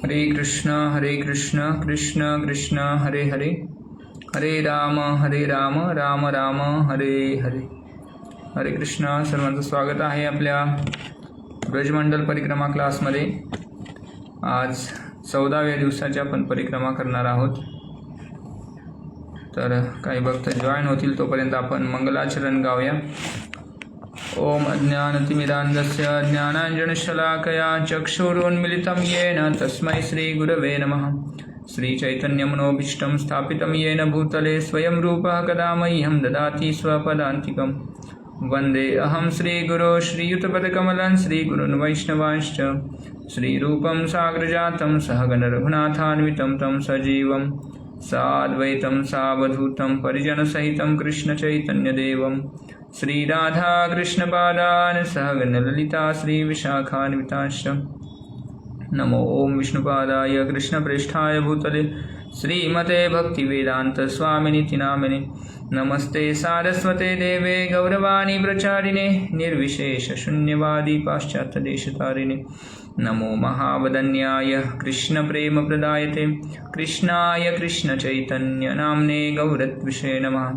हरे कृष्ण कृष्ण कृष्ण हरे हरे, हरे राम राम राम हरे हरे. हरे कृष्ण. सर्वांचं स्वागत आहे आपल्या ब्रजमंडल परिक्रमा क्लासमध्ये. आज 14व्या दिवसाची आपण परिक्रमा करणार आहोत. तर काही भक्त जॉईन होतील तोपर्यंत आपण मंगलाचरण गाऊया. ओम अज्ञानतिमिरान्धस्य ज्ञानाञ्जनशलाकया चक्षुरुन्मिलितं येन तस्मै श्रीगुरवे नमः. श्रीचैतन्यमनोभीष्टं स्थापितं येन भूतले स्वयं रूपः कदा मह्यं ददाति स्वपदान्तिकं. वन्दे अहं श्रीगुरो श्रीयुतपदकमलं श्रीगुरुन् वैष्णवांश्च. श्रीरूपं साग्रजातं सहगणरघुनाथान्वितं तं सजीवं साद्वैतं सावधूतं परिजनसहितं कृष्णचैतन्यदेवं श्रीराधा कृष्णपादान् सहगणललिता श्रीविशाखान्विताश्च. नमो ओम विष्णुपादाय कृष्णप्रेष्ठाय भूतले श्रीमते भक्तिवेदान्तस्वामिनिति नामिने. नमस्ते सारस्वते देवे गौरवाणी प्रचारिणे निर्विशेषशून्यवादी पाश्चात्यदेशतारिणे. नमो महावदन्याय कृष्णप्रेमप्रदायते कृष्णाय कृष्णचैतन्यनाम्ने गौरत्विषे नमः.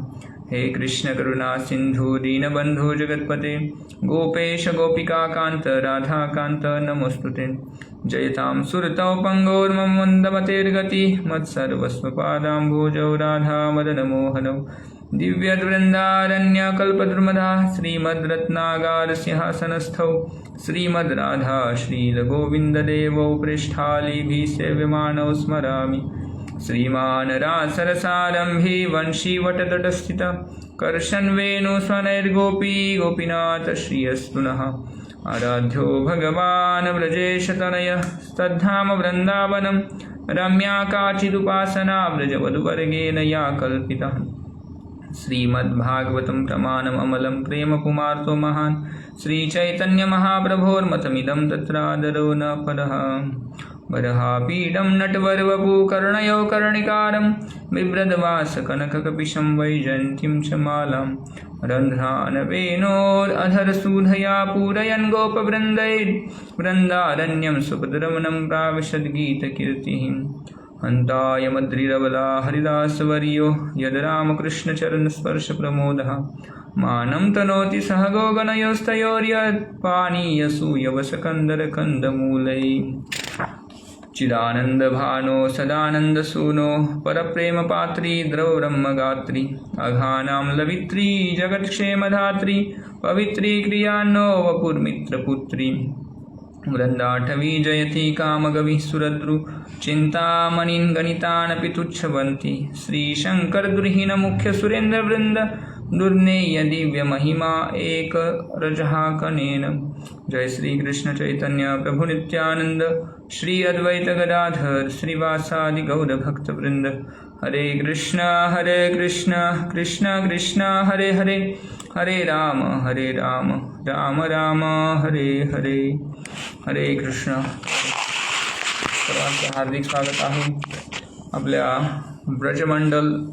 हे कृष्ण करुणा सिंधु दीनबंधु जगत्पते गोपेश गोपिकाकांत राधाकांत नमोस्तुते. जयतां सुरतौ पंगोर्मं वन्दमतेर्गति मत्सर्वस्वपादाम्भोजौ राधा मदनमोहनौ. दिव्यवृन्दारण्यकल्पद्रुमदा श्रीमद्रत्नागारसिंहासनस्थौ श्रीमद्राधा श्रीलगोविन्ददेवौ पृष्ठालीभिः सेव्यमानौ स्मरामि. श्रीमान् रासरसारम्भी वंशीवटतटस्थित कर्षन्वेणुस्वनैर्गोपी गोपीनाथ श्रियस्तु नः. आराध्यो भगवान् व्रजेशतनयः तद्धाम वृन्दावनं रम्या काचिदुपासना व्रजवधुवर्गेण या कल्पितः. श्रीमद्भागवतं प्रमाणम् अमलं प्रेमपुमार्तो महान् श्रीचैतन्यमहाप्रभोर्मतमिदं तत्रादरो न परः. वरहापीडं नटवरवपु कर्णयो कर्णिकारं बिभ्रद्वासकनककपिशं वैजयन्तीं च मालां. रन्ध्रानवेनोरधरसूधया पूरयन् गोपवृन्दैर्वृन्दारण्यं सुपदरमणं प्राविशद्गीतकीर्तिः. हन्ताय मद्रिरवला हरिदासवर्यो यद्रामकृष्णचरणस्पर्शप्रमोदः. मानं तनोति सह गोगणयोस्तयोर्यत्पानीयसूयवसकन्दरकन्दमूलै. चिदानन्दभानो सदानन्दसूनो परप्रेमपात्री द्रवब्रह्मगात्री. अघानां लवित्री जगत्क्षेमधात्री पवित्री क्रियान्नो वपुर्मित्रपुत्री. वृन्दाटवी जयति कामगविः सुरद्रु चिन्तामणिन् गणितानपि तुच्छवन्ति. श्रीशङ्करदुर्हीनमुख्यसुरेन्द्रवृन्द दुर्नेय दिव्यमहिमा एकरजहाकनेन. जय श्री कृष्ण चैतन्य प्रभु नित्यानंद श्री अद्वैत गदाधर श्रीवासादि गौर भक्तवृंद. हरे कृष्ण कृष्ण कृष्ण हरे हरे, हरे राम राम राम हरे हरे. हरे कृष्ण. सर्वांचं हार्दिक स्वागत आहे आपल्या ब्रजमंडल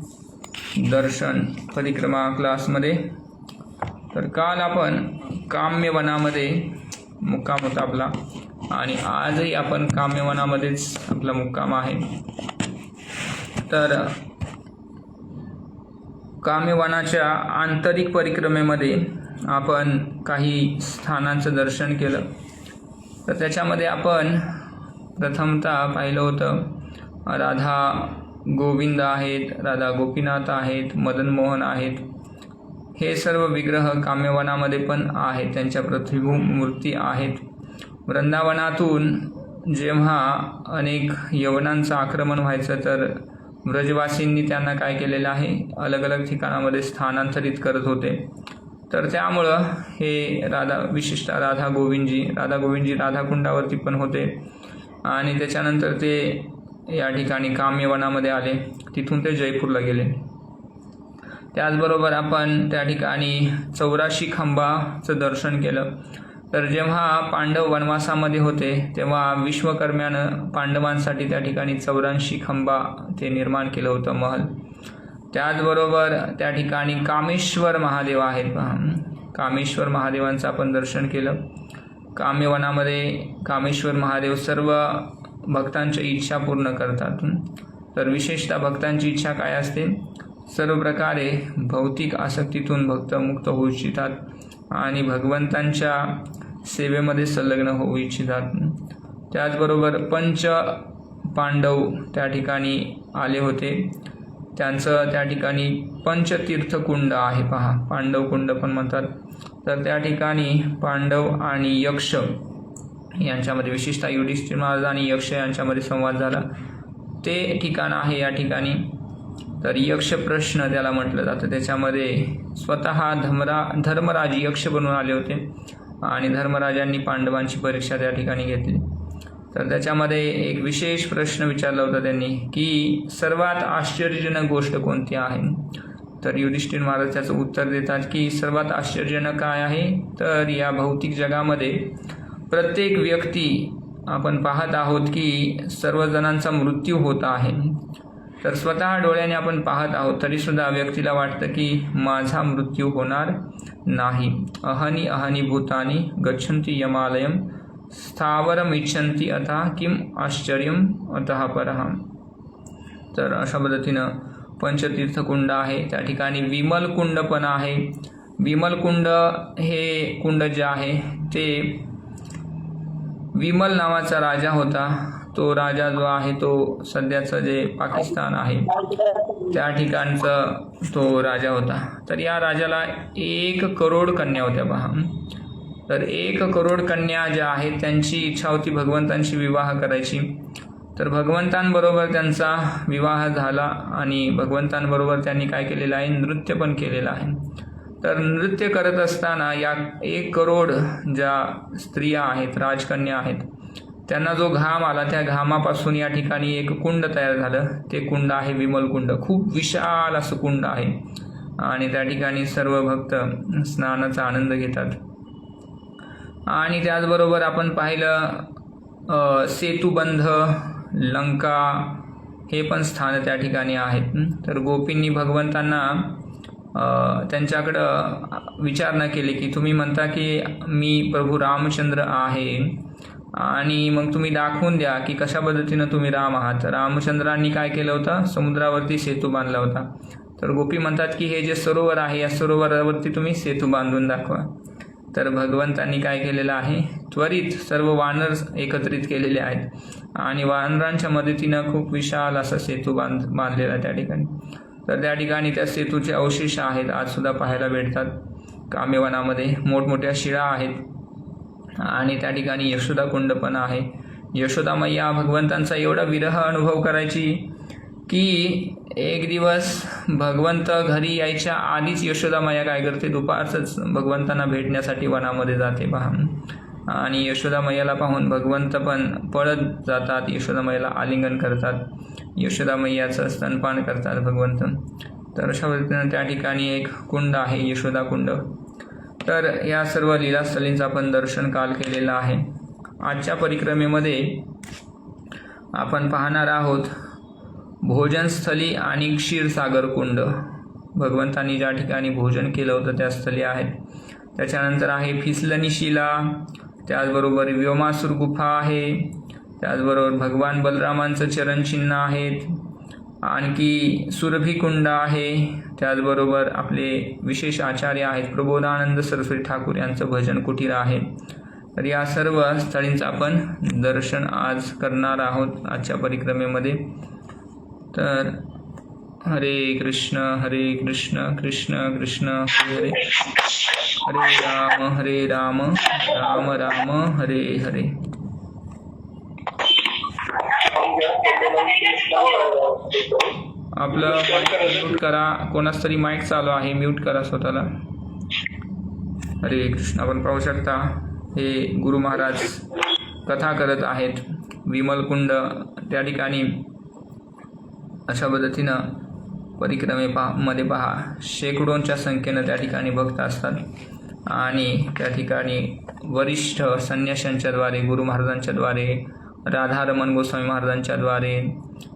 दर्शन परिक्रमा क्लासमध्ये. तर काल आपण काम्यवनामध्ये मुक्काम होता आपला आणि आजही आपण काम्यवनामध्येच आपला मुक्काम आहे. तर काम्यवनाच्या आंतरिक परिक्रमेमध्ये आपण काही स्थानांचं दर्शन केलं. तर त्याच्यामध्ये आपण प्रथमतः पाहिलं होतं राधा गोविंद आहेत, राधा गोपीनाथ आहेत, मदन मोहन आहेत. हे सर्व विग्रह काम्यवनामध्ये पण आहेत, त्यांच्या प्रतिमूर्ती आहेत. वृंदावनातून जेव्हा अनेक यवनांचं आक्रमण व्हायचं तर ब्रजवासींनी त्यांना काय केलेलं आहे, अलग अलग ठिकाणामध्ये स्थानांतरित करत होते. तर त्यामुळं हे विशिष्ट राधा गोविंदजी राधाकुंडावरती पण होते आणि त्याच्यानंतर ते या ठिकाणी काम्यवनामध्ये आले. तिथून ते जयपूरला गेले. त्याचबरोबर आपण त्या ठिकाणी 84 खंबाचं दर्शन केलं. तर जेव्हा पांडव वनवासामध्ये होते तेव्हा विश्वकर्म्यानं पांडवांसाठी त्या ठिकाणी 84 खंबा ते निर्माण केलं होतं महल. त्याचबरोबर त्या ठिकाणी कामेश्वर महादेव आहेत. कामेश्वर महादेवांचं आपण दर्शन केलं. काम्यवनामध्ये कामेश्वर महादेव सर्व भक्तांची इच्छा पूर्ण करतात. तर विशेषतः भक्तांची इच्छा काय असते? सर्व प्रकारे भौतिक आसक्तीतून भक्त मुक्त होऊ इच्छितात आणि भगवंतांच्या सेवेमध्ये संलग्न होऊ इच्छितात. त्याचबरोबर पंच पांडव त्या ठिकाणी आले होते. त्यांचं त्या ठिकाणी पंचतीर्थकुंड आहे पहा, पांडव कुंड पण म्हणतात. तर त्या ठिकाणी पांडव आणि यक्ष यांच्यामध्ये, विशेषतः युधिष्ठिर महाराज आणि यक्ष यांच्यामध्ये संवाद झाला, ते ठिकाण आहे या ठिकाणी. तर यक्ष प्रश्न त्याला म्हटलं जातं. त्याच्यामध्ये स्वतः धर्मराज यक्ष बनून आले होते आणि धर्मराजांनी पांडवांची परीक्षा त्या ठिकाणी घेतली. तर त्याच्यामध्ये एक विशेष प्रश्न विचारला होता त्यांनी की सर्वात आश्चर्यजनक गोष्ट कोणती आहे? तर युधिष्ठिर महाराज त्याचं उत्तर देतात की सर्वात आश्चर्यजनक काय आहे? तर या भौतिक जगामध्ये प्रत्येक व्यक्ती आपण पाहत आहोत की सर्वजणांचा मृत्यू होत आहे. तर स्वतः डोळ्याने आपण पाहत आहोत तरीसुद्धा व्यक्तीला वाटतं की माझा मृत्यू होणार नाही. अहनी अहनी भूतानी गच्छन्ति यमालयम स्थावरम इच्छन्ति अथा किम आश्चर्यम अतः परहा. तर अशा पद्धतीनं पंचतीर्थकुंड आहे. त्या ठिकाणी विमल कुंड पण आहे. विमल कुंड हे कुंड जे आहे ते विमल नावाचा राजा होता. तो राजा जो आहे तो सध्याचं जे पाकिस्तान आहे त्या ठिकाणचा तो राजा होता. तर या राजाला 1 करोड कन्या होत्या पहा. तर 1 करोड कन्या ज्या आहेत त्यांची इच्छा होती भगवंतांशी विवाह करायची. तर भगवंतांबरोबर त्यांचा विवाह झाला आणि भगवंतांबरोबर त्यांनी काय केलेलं आहे? नृत्य पण केलेलं आहे. तर नृत्य करत असताना या 1 करोड ज्या स्त्रिया आहेत, राजकन्या आहेत, त्यांना जो घाम आला त्या घामापासून या ठिकाणी एक कुंड तयार झालं. ते कुंड आहे विमल कुंड. खूप विशाल असं कुंड आहे आणि त्या ठिकाणी सर्व भक्त स्नानाचा आनंद घेतात. आणि त्याचबरोबर आपण पाहिलं सेतुबंध, लंका हे पण स्थान त्या ठिकाणी आहेत. तर गोपींनी भगवंतांना त्यांच्याकडं विचारणा केली की तुम्ही म्हणता की मी प्रभू रामचंद्र आहे आणि मग तुम्ही दाखवून द्या की कशा पद्धतीनं तुम्ही राम आहात. रामचंद्रांनी काय केलं होतं? समुद्रावरती सेतू बांधला होता. तर गोपी म्हणतात की हे जे सरोवर आहे या सरोवरावरती तुम्ही सेतू बांधून दाखवा. तर भगवंतांनी काय केलेलं आहे? त्वरित सर्व वानर एकत्रित केलेले आहेत आणि वानरांच्या मदतीनं खूप विशाल असा सेतू बांधलेला त्या ठिकाणी. तर त्या ठिकाणी त्या सेतूचे अवशेष आहेत आजसुद्धा पाहायला भेटतात. कामेवनामध्ये मोठमोठ्या शिळा आहेत आणि त्या ठिकाणी यशोदा कुंड पण आहे. यशोदा मैया भगवंतांचा एवढा विरह अनुभव करायची की एक दिवस भगवंत घरी यायच्या आधीच यशोदा मैया काय करते? दुपारचंच भगवंतांना भेटण्यासाठी वनामध्ये जाते पहा. आणि यशोदा मैयाला पाहून भगवंत पण पळत जातात, यशोदा मैयाला आलिंगन करतात, यशोदा मैयाचं स्तनपान करतात भगवंत. तर अशा पद्धतीनं त्या ठिकाणी एक कुंड आहे यशोदा कुंड. तर या सर्व लीलास्थलींचं आपण दर्शन काल केलेलं आहे. आजच्या परिक्रमेमध्ये आपण पाहणार आहोत भोजनस्थली आणि क्षीरसागर कुंड. भगवंतांनी ज्या ठिकाणी भोजन केलं होतं त्या स्थली आहेत. त्याच्यानंतर आहे फिसलनी शिला, त्याचबरोबर व्योमासूर गुफा आहे, त्याचबरोबर भगवान बलरामांचं चरणचिन्ह आहेत, आणखी सुरभी कुंड आहे, त्याचबरोबर आपले विशेष आचार्य आहेत प्रबोधानंद सरस्वती ठाकूर यांचं भजन कुटीर आहे. तर या सर्व स्थळींचं आपण दर्शन आज करणार आहोत आजच्या परिक्रमेमध्ये. तर हरे कृष्ण कृष्ण कृष्ण हरे हरे राम राम राम हरे हरे. आपलं म्यूट करा. कोणाच तरी माईक चालू आहे, म्यूट करा स्वतःला. हरे कृष्ण. आपण पाहू शकता हे गुरु महाराज कथा करत आहेत. विमलकुंड त्या ठिकाणी अशा पद्धतीनं परिक्रमेमध्ये पहा शेकडोंच्या संख्येनं त्या ठिकाणी भक्त असतात आणि त्या ठिकाणी वरिष्ठ संन्याशांच्या द्वारे, गुरु महाराजांच्या द्वारे, राधारमण गोस्वामी महाराजांच्या द्वारे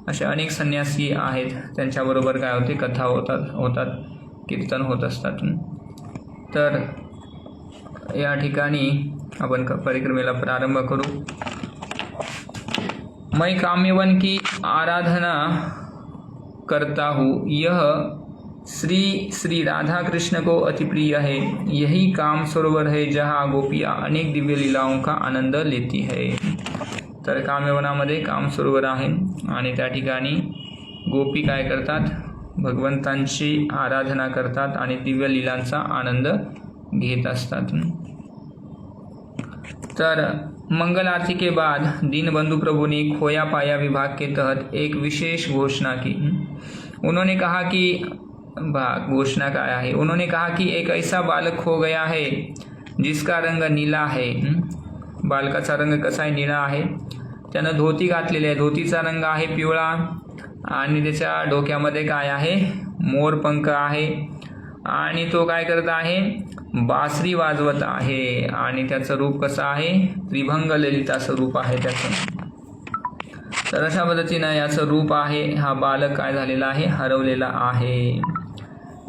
असे अनेक संन्यासी आहेत. त्यांच्याबरोबर काय होते? कथा होतात कीर्तन होत असतात. तर या ठिकाणी आपण परिक्रमेला प्रारंभ करू. मैं काम्यवन की आराधना करता हूँ, यह श्री श्री राधा कृष्ण को अति प्रिय है। यही काम सरोवर है जहाँ गोपियाँ अनेक दिव्य लीलाओं का आनंद लेती है। तर काम्यवनामध्ये काम सरोवर आहे आणि त्या ठिकाणी गोपी काय करतात, भगवंतांची आराधना करतात आणि दिव्य लीलांचा आनंद घेत असतात। तर मंगल आरती के बाद दीनबंधु प्रभु ने खोया पाया विभाग के तहत एक विशेष घोषणा की। उन्होंने कहा कि घोषणा क्या है, उन्होंने कहा कि एक ऐसा बालक हो गया है जिसका रंग नीला है। बालकाचा रंग कसा आहे, निळा आहे। त्यानं धोती घातलेली आहे, धोतीचा रंग आहे पिवळा आणि त्याच्या डोक्यामध्ये काय आहे, मोरपंख आहे आणि तो काय करत आहे, बासरी वाजवत आहे आणि त्याचं रूप कसं आहे, त्रिभंग ललित असं रूप आहे त्याचं। तर अशा पद्धतीनं याचं रूप आहे, हा बालक काय झालेला आहे, हरवलेला आहे।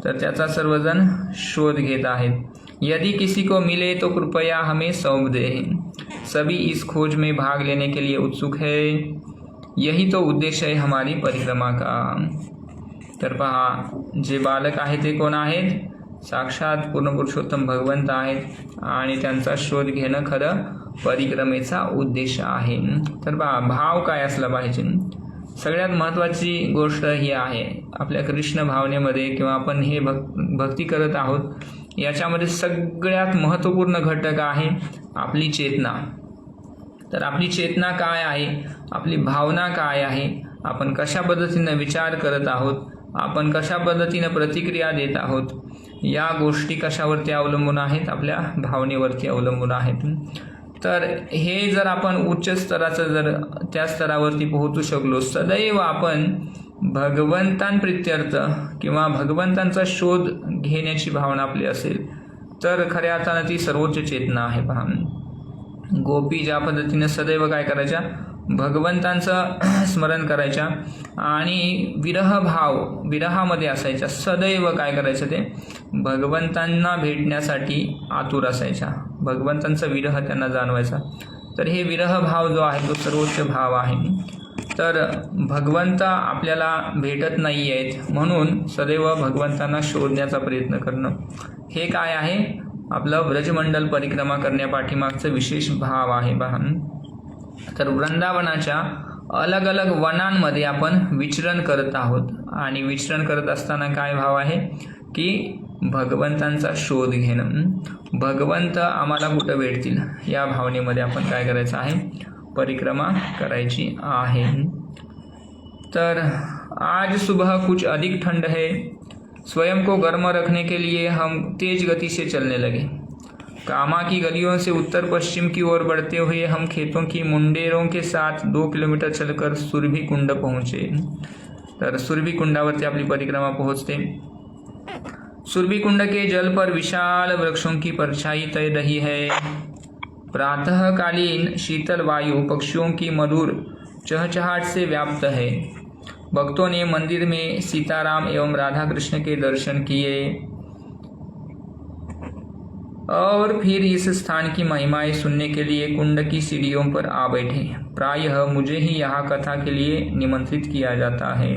तर त्याचा सर्वजण शोध घेत आहेत। यदि किसी को मिले तो कृपया हमें सौंप दे। सभी इस खोज में भाग लेने के लिए उत्सुक है। यही तो उद्देश्य है हमारी परिक्रमा का। तर पहा, जे बालक आहे ते कोण आहेत, साक्षात पूर्ण पुरुषोत्तम भगवंत आहेत आणि त्यांचा शोध घेणं खरं परिक्रमेचा उद्देश आहे। तर पहा, भाव काय असला पाहिजे। सगळ्यात महत्त्वाची गोष्ट ही आहे, आपल्या कृष्ण भावनेमध्ये किंवा आपण हे भक्ती करत आहोत, याच्यामध्ये सगळ्यात महत्त्वपूर्ण घटक आहे आपली चेतना। तर आपली चेतना काय आहे, आपली भावना काय आहे, आपण कशा पद्धतीने विचार करत आहोत, आपण कशा पद्धतीने प्रतिक्रिया देत आहोत, या गोष्टी कशावरती अवलंबून आहेत, आपल्या भावनेवरती अवलंबून आहेत। तर हे जर आपण उच्च स्तराचं जर त्या स्तरावरती पोहोचू शकलो, सदैव आपण भगवंतांप्रित्यर्थ किंवा भगवंतांचा शोध घेण्याची भावना आपली असेल, तर खऱ्या अर्थानं ती सर्वोच्च चेतना आहे। पहा, गोपी ज्या पद्धतीने सदैव काय करायच्या, भगवंतांचं स्मरण करायच्या आणि विरहामध्ये असायच्या, सदैव काय करायचं, ते भगवंतांना भेटण्यासाठी आतुर असायच्या, भगवंतांचा विरह त्यांना जाणवायचा। तर हे विरह भाव जो आहे तो सर्वोच्च भाव आहे। तर भगवंत आपल्याला भेटत नाही आहेत म्हणून सदैव भगवंतांना शोधण्याचा प्रयत्न करणं, हे काय आहे, आपलं ब्रजमंडल परिक्रमा करण्यापाठीमागचं विशेष भाव आहे। पहा, तर वृंदावनाच्या अलग अलग वनांमध्ये आपण विचरण करत आहोत आणि विचरण करत असताना काय भाव आहे की भगवंतांचा शोध घेणं, भगवंत आम्हाला कुठं भेटतील या भावनेमध्ये आपण काय करायचं आहे, परिक्रमा करायची आहे। तर आज सुबह कुछ अधिक ठंड है, स्वयं को गर्म रखने के लिए हम तेज गति से चलने लगे। कामा की गलियों से उत्तर पश्चिम की ओर बढ़ते हुए हम खेतों की मुंडेरों के साथ 2 किलोमीटर चलकर सुरभि कुंड पहुँचे। तर सुरभि कुंडावरती आपली परिक्रमा पोहोचते। सुरभि कुंड के जल पर विशाल वृक्षों की परछाई तय रही है। प्रातःकालीन शीतल वायु पक्षियों की मधुर चहचहाट से व्याप्त है। भक्तों ने मंदिर में सीताराम एवं राधा कृष्ण के दर्शन किए और फिर इस स्थान की महिमाएं सुनने के लिए कुंड की सीढ़ियों पर आ बैठे। प्रायः मुझे ही यहाँ कथा के लिए निमंत्रित किया जाता है।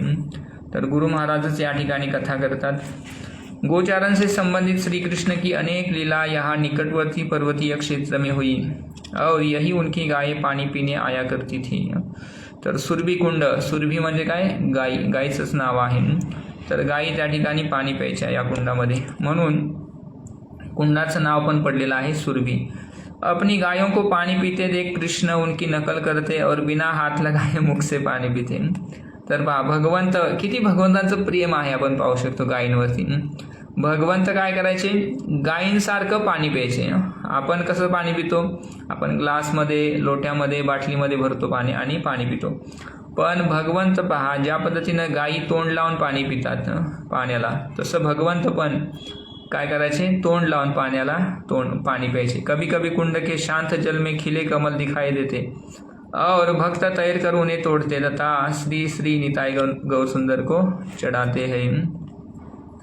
तर गुरु महाराजच या ठिकाणी कथा करतात। गोचारण से संबंधित श्री कृष्ण की अनेक लीला यहाँ निकटवर्ती पर्वतीय क्षेत्र में हुई और यही उनकी गायें पानी पीने आया करती थी। तर सुरभि कुंड, सुरभि म्हणजे काय, गाई, गाईचंच नाव आहे। तर गाई त्या ठिकाणी पाणी प्यायच्या या कुंडामध्ये, म्हणून कुंडाचं नाव पण पडलेलं आहे सुरभि। अपनी गायों को पानी पीते देख कृष्ण उनकी नकल करते और बिना हाथ लगाए मुख से पाणी पिते। तर पहा, भगवंत किती भगवंताचं प्रेम आहे आपण पाहू शकतो गायींवरती। भगवंत काय करायचे, गायींसारखं पाणी प्यायचे। आपण कसं पाणी पितो, आपण ग्लासमध्ये, लोट्यामध्ये, बाटलीमध्ये भरतो पाणी आणि पाणी पितो, पण भगवंत पहा ज्या पद्धतीनं गायी तोंड लावून पाणी पितात पाण्याला, तसं भगवंत पण काय करायचे, तोंड लावून पानी प्यायचे। कभी कभी कुंड के शांत जल में खिले कमल दिखाई देते और भक्त तैर कर उन्हें तोड़ते तथा श्री श्री निताई गौर सुंदर को चढ़ाते हैं।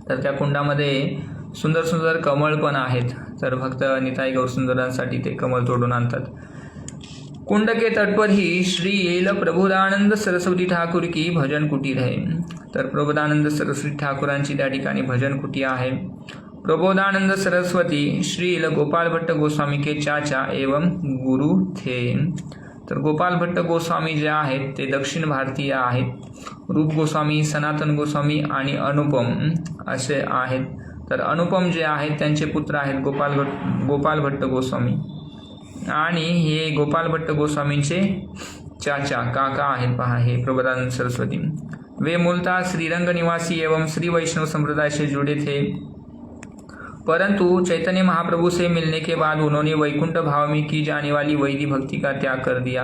तर त्या कुंडामध्ये सुंदर सुंदर कमळ पण आहेत, तर भक्त निताई गौर सुंदरांसाठी ते कमळ तोडून आणतात। कुंड के तट पर ही श्री येल प्रबोधानंद सरस्वती ठाकूर की भजन कुटीर है. तर प्रबोधानंद सरस्वती ठाकूरांची त्या ठिकाणी भजन कुटी आहे. प्रबोधानंद सरस्वती श्रील गोपाल भट्ट गोस्वामी के चाचा एवं गुरु थे. तर गोपाल भट्ट गोस्वामी जे आहेत ते दक्षिण भारतीय आहेत. रूप गोस्वामी, सनातन गोस्वामी आणि अनुपम असे आहेत. तर अनुपम जे आहेत त्यांचे पुत्र आहेत गोपाल भट्ट गोस्वामी आणि हे गोपाल भट्ट गोस्वामींचे चाचा काका आहेत. पहा हे प्रबोधानंद सरस्वती. वे मूलतः श्रीरंग निवासी एवं श्री वैष्णव संप्रदाय से जुड़े थे, परंतु चैतन्य महाप्रभु से मिलने के बाद उन्होंने वैकुंठ भाव में की जाने वाली वैदी भक्ति का त्याग कर दिया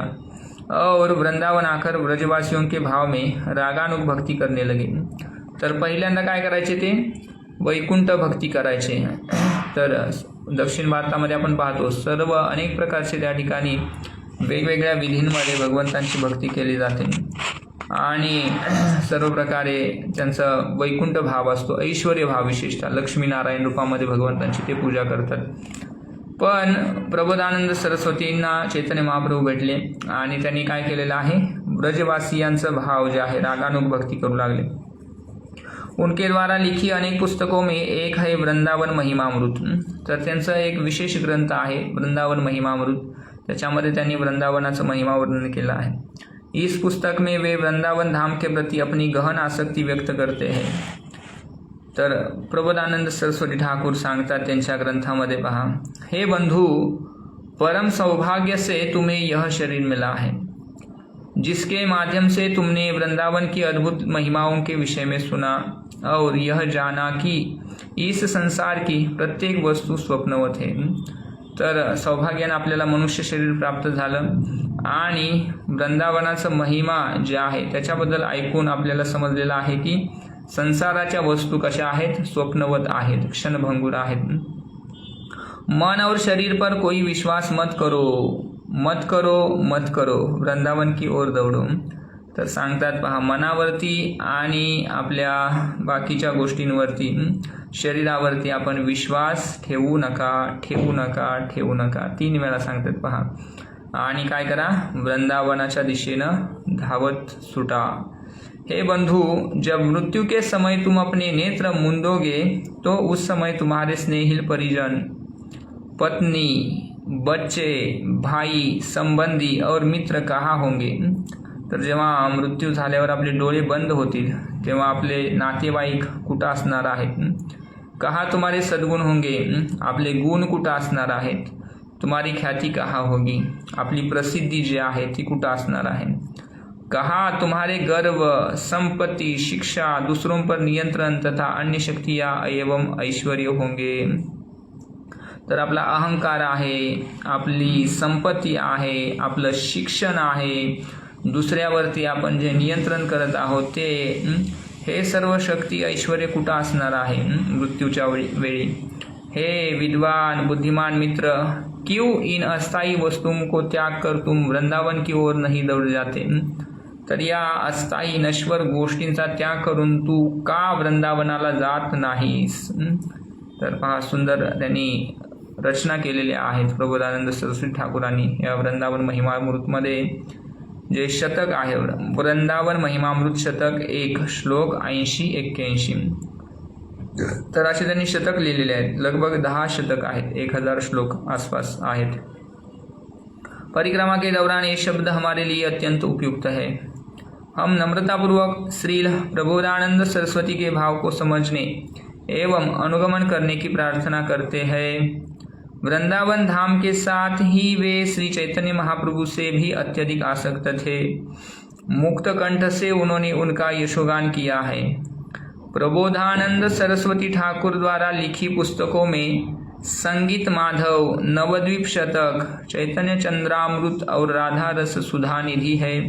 और वृंदावन आकर ब्रजवासियों के भाव में रागानुग भक्ती करने लगे. तर पहिल्यांदा काय करायचे ते वैकुंठ भक्ती करायचे. तर दक्षिण भारतामध्ये आपण पाहतो सर्व अनेक प्रकारचे त्या ठिकाणी वेगवेगळ्या विधींमध्ये भगवंतांची भक्ती केली जाते आणि सर्व प्रकारे त्यांचा वैकुंठ भाव असतो, ऐश्वर्य भाव, विशेषतः लक्ष्मीनारायण रूपामध्ये भगवंतांची ते पूजा करतात. पण प्रबोधानंद सरस्वतींना चैतन्य महाप्रभू भेटले आणि त्यांनी काय केलेलं आहे, ब्रजवासियांचा भाव जे आहे रागानुग भक्ती करू लागले. उनके द्वारा लिखी अनेक पुस्तकों में एक है वृंदावन महिमामृत. तर त्यांचा एक विशेष ग्रंथ आहे वृंदावन महिमामृत. त्याच्यामध्ये त्यांनी वृंदावनाचं महिमा वर्णन केलं आहे. इस पुस्तक में वे वृंदावन धाम के प्रति अपनी गहन आसक्ति व्यक्त करते हैं. तर प्रबोधानंद सरस्वती ठाकूर सांगतात त्यांच्या ग्रंथामध्ये पहा, हे बंधु, परम सौभाग्य से तुम्हें यह शरीर मिला है जिसके माध्यम से तुमने वृंदावन की अद्भुत महिमाओं के विषय में सुना और यह जाना कि इस संसार की प्रत्येक वस्तू स्वप्नवत है. तर सौभाग्याने आपल्याला मनुष्य शरीर प्राप्त झालं आणि वृंदावनाचं महिमा जे आहे त्याच्याबद्दल ऐकून आपल्याला समजलेलं आहे की संसाराच्या वस्तू कशा आहेत, स्वप्नवत आहेत, क्षणभंगूर आहेत. मन और शरीर पर कोई विश्वास मत करो, मत करो, मत करो, वृंदावन की ओर दौडो. तर सांगतात पहा, मनावरती आणि आपल्या बाकीच्या गोष्टींवरती, शरीरावरती आपण विश्वास ठेवू नका, ठेवू नका, ठेवू नका. 3 वेळा सांगतात पहा. आणि काय करा, वृंदावनाच्या दिशेनं धावत सुटा. हे बंधु, जब मृत्यु के समय तुम अपने नेत्र मूंदोगे तो उस समय तुम्हारे स्नेहिल परिजन, पत्नी, बच्चे, भाई, संबंधी और मित्र कहाँ होंगे. तर जेव्हा मृत्यू झाल्यावर आपले डोळे बंद होतील तेव्हा आपले नातेवाईक कुठं असणार आहेत. कहाँ तुम्हारे सद्गुण होंगे, आपले गुण कुठं असणार आहेत. तुम्हारी ख्याति कहाँ होगी, आपली प्रसिद्धी जी आहे ती कुठं असणार आहे. कहाँ तुम्हारे गर्व, संपत्ति, शिक्षा, दूसरों पर नियंत्रण तथा अन्य शक्तियाँ एवं ऐश्वर्य होंगे. तर आपला अहंकार आहे, आपली संपत्ती आहे, आपलं शिक्षण आहे, दुसऱ्यावरती आपण जे नियंत्रण करत आहोत ते, हे सर्व शक्ती ऐश्वर्य कुठं असणार आहे मृत्यूच्या वेळी. हे विद्वान बुद्धिमान मित्र, क्यों इन अस्थायी वस्तुओं को त्याग कर तुम वृंदावन की ओर नहीं दौड़ जाते. तर या अस्थायी नश्वर गोष्टींचा त्याग करून तू का वृंदावनाला जात नाहीस. तर पहा, सुंदर त्यांनी रचना केलेल्या आहेत प्रबोधानंद सरस्वती ठाकूरांनी या वृंदावन महिमामृतमध्ये. जे शतक आहे वृंदावन महिमामृत शतक 1 श्लोक 80-81. तर असे त्यांनी शतक लिहिलेले आहेत. लगभग 10 शतक आहेत, 1000 श्लोक आसपास आहेत. परिक्रमा के दौरान ये शब्द हमारे लिए अत्यंत उपयुक्त है. हम नम्रतापूर्वक श्री प्रबोधानंद सरस्वती के भाव को समझने एवं अनुगमन करने की प्रार्थना करते हैं. वृंदावन धाम के साथ ही वे श्री चैतन्य महाप्रभु से भी अत्यधिक आसक्त थे. मुक्त कंठ से उन्होंने उनका यशोगान किया है. प्रबोधानंद सरस्वती ठाकुर द्वारा लिखी पुस्तकों में संगीत माधव, नवद्वीप शतक, चैतन्य चंद्रामृत और राधा रस सुधा निधि है.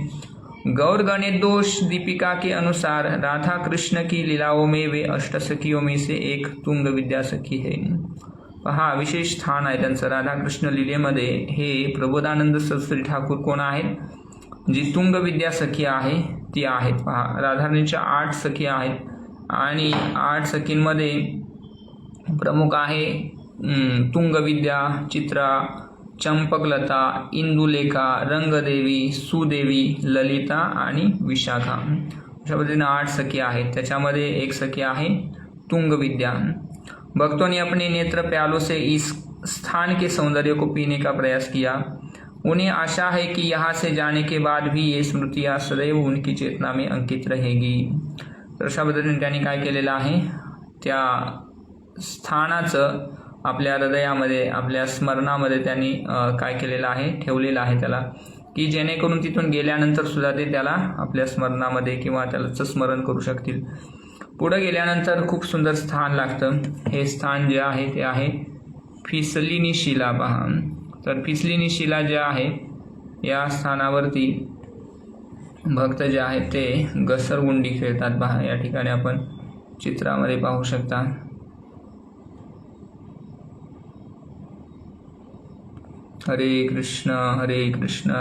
गौर गणेशदोष दीपिका के अनुसार राधा कृष्ण की लीलाओं में वे अष्टसखियों में से एक तुंग विद्या सखी है. हा विशेष स्थान आहे त्यांचं राधाकृष्ण लीलेमध्ये. हे प्रबोधानंद सरस्वती ठाकूर कोण आहेत, जी तुंग विद्या सखी आहे ती आहेत. पहा, राधाराणीच्या 8 सखी आहेत आणि 8 सखींमध्ये प्रमुख आहे तुंग विद्या, चित्रा, चंपकलता, इंदुलेखा, रंगदेवी, सुदेवी, ललिता आणि विशाखा. अशा पद्धतीने 8 सखी आहेत. त्याच्यामध्ये एक सखी आहे तुंगविद्या. भक्तों ने अपने नेत्र प्यालों से इस स्थान के सौंदर्य को पीने का प्रयास किया. उन्हें आशा है कि यहाँ से जाने के बाद भी ये स्मृतियाँ सदैव उनकी चेतना में अंकित रहेगी. तर अशा पद्धतीने त्यांनी काय केलेलं आहे, त्या स्थानाचं आपल्या हृदयामध्ये, आपल्या स्मरणामध्ये त्यांनी काय केलेलं आहे, ठेवलेलं आहे त्याला, की जेणेकरून तिथून गेल्यानंतर सुद्धा ते त्याला आपल्या स्मरणामध्ये किंवा त्याचं स्मरण करू शकतील. पुढे गेल्यानंतर खूप सुंदर स्थान लागतं. हे स्थान जे आहे ते आहे फिसलिनी शिला. पहा, तर फिसलिनी शिला जे आहे या स्थानावरती भक्त जे आहेत ते घसरगुंडी खेळतात. पहा, या ठिकाणी आपण चित्रामध्ये पाहू शकता. हरे कृष्ण कृष्ण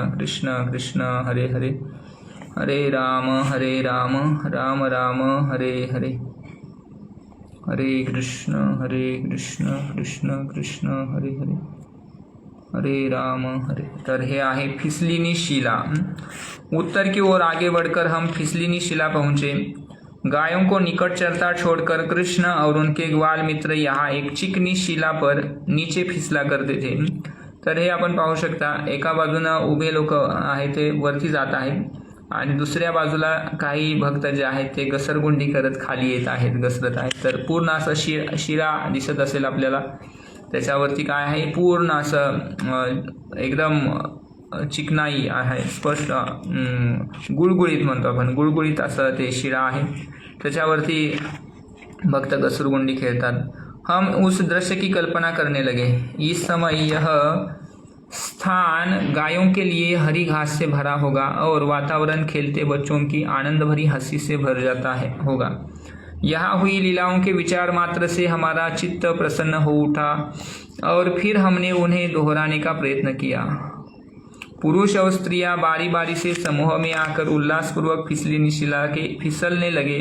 कृष्ण हरे हरे, हरे राम राम राम हरे हरे, हरे कृष्ण कृष्ण कृष्ण हरे हरे, हरे राम हरे. तर हे आहे फिसलिनी शिला. उत्तर की ओर आगे बढ़कर हम फिसलिनी शिला पहुँचे. गायों को निकट चरता छोड़कर कृष्ण और उनके ग्वाल मित्र यहाँ एक चिकनी शिला पर नीचे फिसला करते थे. तर हे आपण पाहू शकता, एका बाजूनं उभे लोक आहेत ते वरती जात आहेत आणि दुसऱ्या बाजूला काही भक्त जे आहेत ते घसरगुंडी करत खाली येत आहेत, घसरत आहेत. तर पूर्ण असं शिरा दिसत असेल आपल्याला. त्याच्यावरती काय आहे, पूर्ण असं एकदम चिकनाई आहे, स्पष्ट गुळगुळीत म्हणतो आपण, गुळगुळीत असं ते शिरा आहे. त्याच्यावरती भक्त घसरगुंडी खेळतात. हम उस दृश्य की कल्पना करने लगे. इस समय यह स्थान गायों के लिए हरी घास से भरा होगा और वातावरण खेलते बच्चों की आनंद भरी हंसी से भर जाता होगा. यहाँ हुई लीलाओं के विचार मात्र से हमारा चित्त प्रसन्न हो उठा और फिर हमने उन्हें दोहराने का प्रयत्न किया. पुरुष और स्त्रियां बारी बारी से समूह में आकर उल्लासपूर्वक फिसलिनी शिला के फिसलने लगे.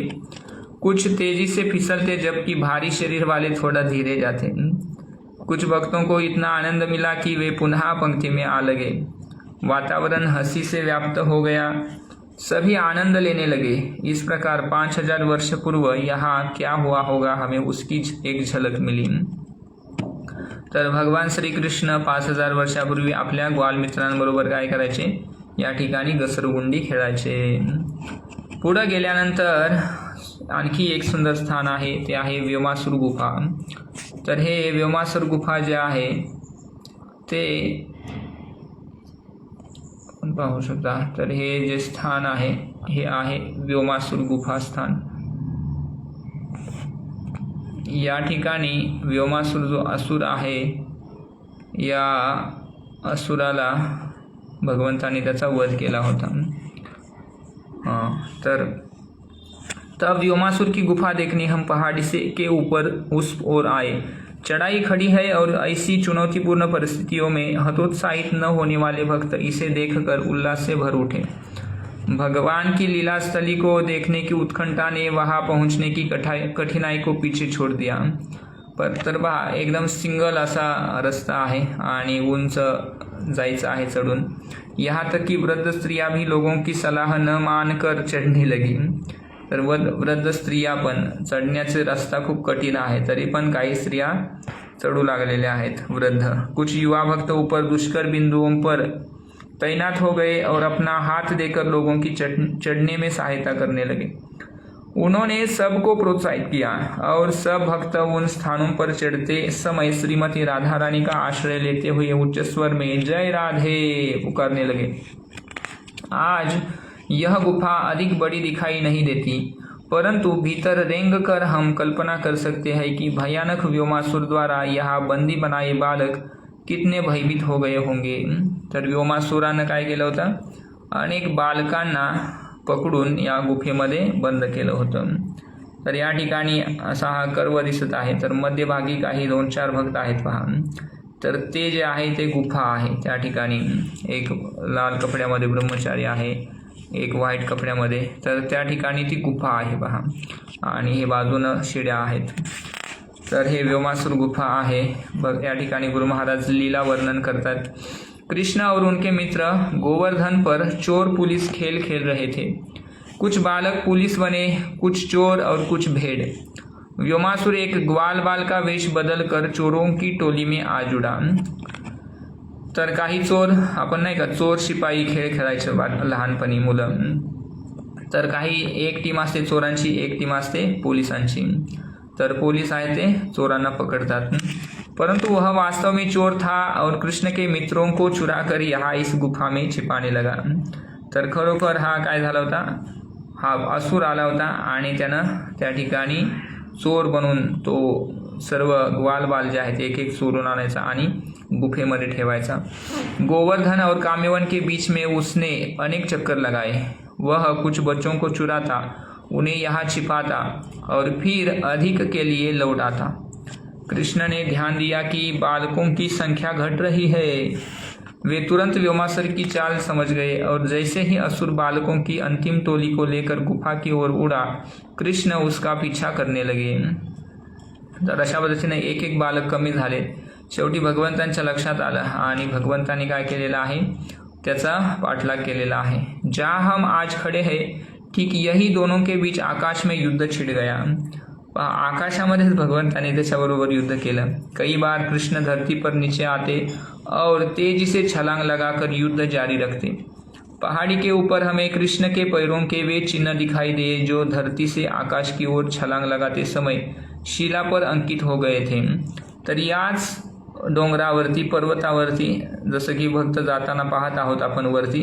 कुछ तेजी से फिसलते जबकि भारी शरीर वाले थोड़ा धीरे जाते. कुछ भक्तों को इतना आनंद मिला कि वे पुनः पंक्ति में आ लगे. वातावरण हंसी से व्याप्त हो गया. सभी आनंद लेने लगे. इस प्रकार 5000 वर्ष पूर्व यहाँ क्या हुआ होगा, हमें उसकी एक झलक मिली. तर भगवान श्रीकृष्ण 5000 वर्षापूर्वी आपल्या ग्वालमित्रांबरोबर काय करायचे, या ठिकाणी घसरगुंडी खेळायचे. पुढे गेल्यानंतर आणखी एक सुंदर स्थान आहे, ते आहे व्योमासूर गुफा. तर हे व्योमासूर गुफा जे आहे ते आपण पाहू शकता. तर हे जे स्थान आहे हे आहे व्योमासूर गुफा स्थान. या ठिकाणी व्योमासूर जो असुर आहे, या असुराला भगवंताने त्याचा वध केला होता. तब व्योमासूर की गुफा देखने हम पहाड़ी से के ऊपर उस ओर आए. चढ़ाई खड़ी है और ऐसी चुनौतीपूर्ण परिस्थितियों में हतोत्साहित न होने वाले भक्त इसे देखकर उल्लास से भर उठे. भगवान की लीला स्थली को देखने की उत्कंठा ने वहां पहुंचने की कठिनाई को पीछे छोड़ दिया. तर पहा, एकदम सिंगल असा रस्ता आहे आणि उंच जायचं आहे चढून. यहाँ तक कि वृद्ध स्त्रियां भी लोगों की सलाह न मानकर चढ़ने लगी. तर वृद्ध स्त्रिया पण, चढण्याचे रस्ता खूप कठीण आहे तरी पण काही स्त्रिया चढू लागलेल्या आहेत, वृद्ध. कुछ युवा भक्त ऊपर दुष्कर बिंदुओं पर तैनात हो गए और अपना हाथ देकर लोगों की चढ़ने में सहायता करने लगे. उन्होंने सबको प्रोत्साहित किया और सब भक्त उन स्थानों पर चढ़ते समय श्रीमती राधा रानी का आश्रय लेते हुए उच्च स्वर में जय राधे पुकारने लगे. आज यह गुफा अधिक बड़ी दिखाई नहीं देती, परंतु भीतर रेंग कर हम कल्पना कर सकते हैं कि भयानक व्योमासुर द्वारा यहाँ बंदी बनाए बालक कितने भयभीत हो गए होंगे. तर व्योमासुरानं काय केलं होतं, अनेक बालकांना पकडून या गुफेमध्ये बंद केलं होतं. तर या ठिकाणी असा हा कर्व दिसत आहे. तर मध्यभागी काही 2-4 भक्त आहेत पहा. तर ते जे आहे ते गुफा आहे. त्या ठिकाणी एक लाल कपड्यामध्ये ब्रह्मचारी आहे, एक व्हाईट कपड्यामध्ये. तर त्या ठिकाणी ती गुफा आहे पहा. आणि हे बाजूनं शिड्या आहेत. तर हे व्योमासुर गुफा आहे। बघ या ठिकाणी गुरु महाराज लीला वर्णन करतात। कृष्ण और उनके मित्र गोवर्धन पर चोर पुलिस खेल खेल रहे थे। कुछ बालक पुलिस बने, कुछ चोर और कुछ भेड़। व्योमासुर एक ग्वाल बाल का वेश बदल कर चोरों की टोली में आ जुड़ा। तर काही चोर, आपण नाही का चोर शिपाई खेळ खेळायचो लहानपणी मुलं, तर काही एक टीम असते चोरांची, एक टीम असते पोलिसांची। तर पोलीस आहे ते चोरांना पकडतात, परंतु वह वास्तव में चोर था और कृष्ण के मित्रों को चुरा कर यहाँ इस गुफा में छिपाने लगा। तर खरोखर हा काय झाला होता, हा असुर आला होता आणि त्यानं त्या ठिकाणी चोर बनून तो सर्व ग्वालबाल जे आहेत एक एक चोरून आणायचा आणि गुफेमध्ये ठेवायचा। गोवर्धन और काम्यवन के बीच में उसने अनेक चक्कर लगाए। वह कुछ बच्चों को चुराता, उन्हें यहाँ छिपाता और फिर अधिक के लिए लौट आता। कृष्ण ने ध्यान दिया कि बालकों की संख्या घट रही है। वे तुरंत व्योमासुर की चाल समझ गए और जैसे ही असुर बालकों की अंतिम टोली को लेकर गुफा की ओर उड़ा, कृष्ण उसका पीछा करने लगे। तर अशा पद्धतीने एक एक बालक कमी झाले। शेवटी भगवंतांच्या लक्षात आलं आणि भगवंतांनी काय केलेलं आहे, त्याचा पाठलाग केलेला आहे। जहाँ हम आज खड़े हैं ठीक यही दोनों के बीच आकाश में युद्ध छिड़ गया। आकाशामध्येच भगवंताने त्याच्याबरोबर युद्ध केलं। कई बार कृष्ण धरती पर नीचे आते और तेजी से छलांग लगाकर युद्ध जारी रखते। पहाड़ी के ऊपर हमें कृष्ण के पैरों के वे चिन्ह दिखाई दिए जो धरती से आकाश की ओर छलांग लगाते समय शिला पर अंकित हो गए थे। तर याच डोंगरावरती, पर्वतावरती, जसं की भक्त जाताना पाहत आहोत आपण वरती,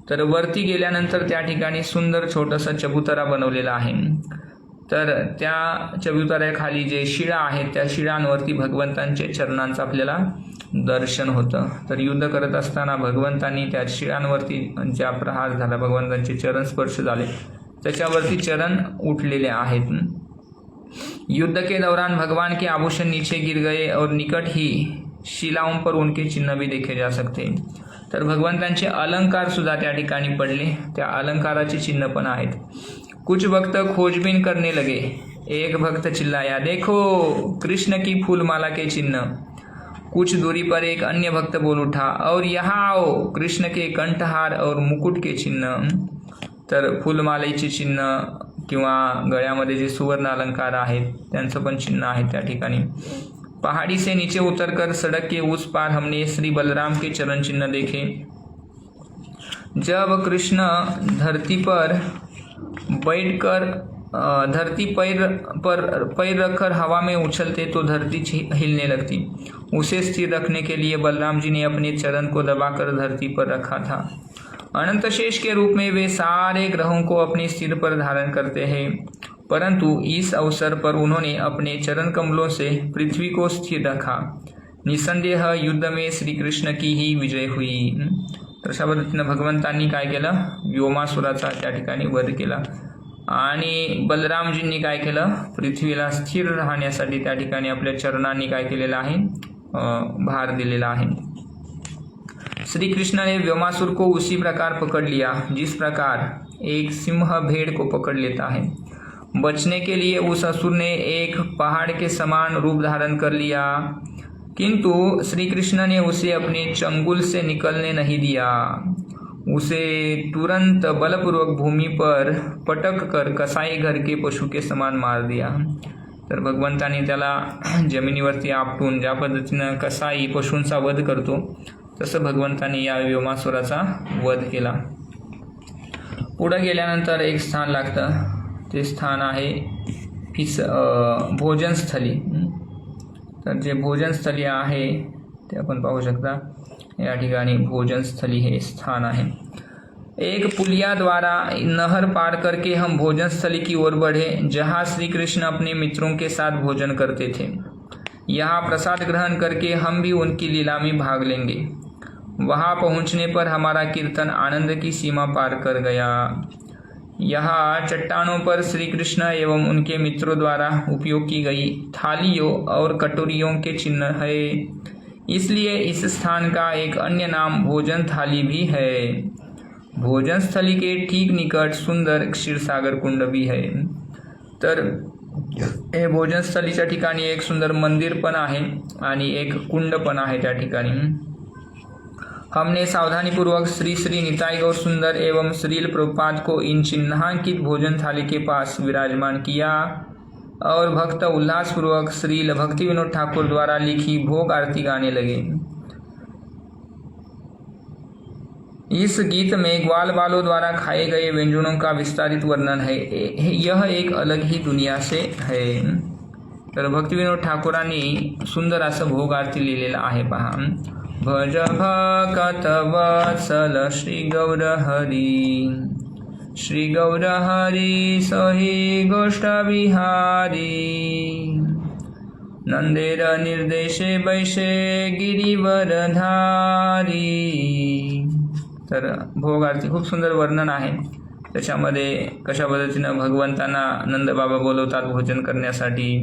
तर वरती गेल्यानंतर त्या ठिकाणी सुंदर छोटासा चबुतरा बनवलेला आहे। तर त्या चबुतऱ्याखाली जे शिळा आहेत त्या शिळांवरती भगवंतांचे चरणांचं आपल्याला दर्शन होतं। तर युद्ध करत असताना भगवंतांनी त्या शिळांवरती ज्या प्रहार झाला, भगवंतांचे चरण स्पर्श झाले, त्याच्यावरती चरण उठलेले आहेत। युद्ध के दौरान भगवान के आभूषण नीचे गिर गए और निकट ही शिलाओं पर उनके चिन्ह भी देखे जा सकते। तर भगवंतांचे अलंकार सुद्धा त्या ठिकाणी पडले, त्या अलंकाराचे चिन्ह पण आहेत। कुछ भक्त खोजबीन करने लगे। एक भक्त चिल्लाया, देखो कृष्ण की फूलमाला के चिन्ह। कुछ दूरी पर एक अन्य भक्त बोल उठा, और यहाँ आओ कृष्ण के कंठहार और मुकुट के चिन्ह। तर फुलमालेचे चिन्ह किंवा गळ्यामध्ये जे सुवर्ण अलंकार आहेत त्यांचं पण चिन्ह आहे त्या ठिकाणी। पहाड़ी से नीचे उतरकर सड़क के उस पार हमने श्री बलराम के चरण चिन्ह देखे। जब कृष्ण धरती पर बैठकर धरती पैर रखकर हवा में उछलते तो धरती हिलने लगती। उसे स्थिर रखने के लिए बलराम जी ने अपने चरण को दबाकर धरती पर रखा था। अनंत शेष के रूप में वे सारे ग्रहों को अपने सिर पर धारण करते हैं, परंतु इस अवसर पर उन्होंने अपने चरण कमलों से पृथ्वी को स्थिर रखा। निसंदेह युद्ध में श्री कृष्ण की ही विजय हुई। तर अशा पद्धतीनं भगवंतांनी काय केलं, व्योमासुराचा त्या ठिकाणी वध केला आणि बलरामजींनी काय केलं, पृथ्वीला स्थिर राहण्यासाठी त्या ठिकाणी आपल्या चरणांनी काय केलेलं आहे, भार दिलेला आहे। श्री कृष्ण ने व्योमासुर को उसी प्रकार पकड़ लिया जिस प्रकार एक सिंह भेड़ को पकड़ लेता है। बचने के लिए उस असुर ने एक पहाड़ के समान रूप धारण कर लिया, किंतु श्री कृष्ण ने उसे अपने चंगुल से निकलने नहीं दिया। उसे तुरंत बलपूर्वक भूमि पर पटक कर कसाई घर के पशु के समान मार दिया। तर भगवंतांनी त्याला जमिनीवरती आपटून ज्या पद्धतीनं कसाई पशूंचा वध करतो तसं भगवंतांनी या व्योमासुराचा वध केला। पुढे गेल्यानंतर एक स्थान लागतं, ते स्थान आहे भोजनस्थली। तर जे भोजनस्थली आहे ते आपण पाहू शकता, या ठिकाणी भोजनस्थली हे स्थान आहे। एक पुलिया द्वारा नहर पार करके हम भोजनस्थली की ओर बढ़े जहाँ श्री कृष्ण अपने मित्रों के साथ भोजन करते थे। यहाँ प्रसाद ग्रहण करके हम भी उनकी लीला में भाग लेंगे। वहाँ पहुँचने पर हमारा कीर्तन आनंद की सीमा पार कर गया। यहाँ चट्टानों पर श्री कृष्ण एवं उनके मित्रों द्वारा उपयोग की गई थालियों और कटोरियों के चिन्ह है, इसलिए इस स्थान का एक अन्य नाम भोजन थाली भी है। भोजन स्थली के ठीक निकट सुंदर क्षीरसागर कुंड भी है। तर हे भोजनस्थलीच्या ठिकाणी एक सुंदर मंदिर पण आहे आणि एक कुंड पण आहे त्या ठिकाणी। हमने सावधानीपूर्वक श्री श्री निताई गौर सुंदर एवं श्रील प्रभुपाद को इन चिन्हांकित भोजन थाली के पास विराजमान किया और भक्त उल्लासपूर्वक श्रील भक्ति विनोद ठाकुर द्वारा लिखी भोग आरती गाने लगे। इस गीत में ग्वाल बालों द्वारा खाए गए व्यंजनों का विस्तारित वर्णन है। यह एक अलग ही दुनिया से है। तर भक्तिविनोद ठाकुरांनी सुंदर असं भोग आरती लिहिलेलं आहे पहा। भज भक्त वत्सल श्री गौर हरी, श्री गौर हरी सही गोष्ठ विहारी, नंदेर निर्देशे बैशे गिरीवर धारी। तर भोग आरती खूप सुंदर वर्णन आहे त्याच्यामध्ये। कशा पद्धतीनं भगवंतांना नंदबाबा बोलवतात भोजन करण्यासाठी,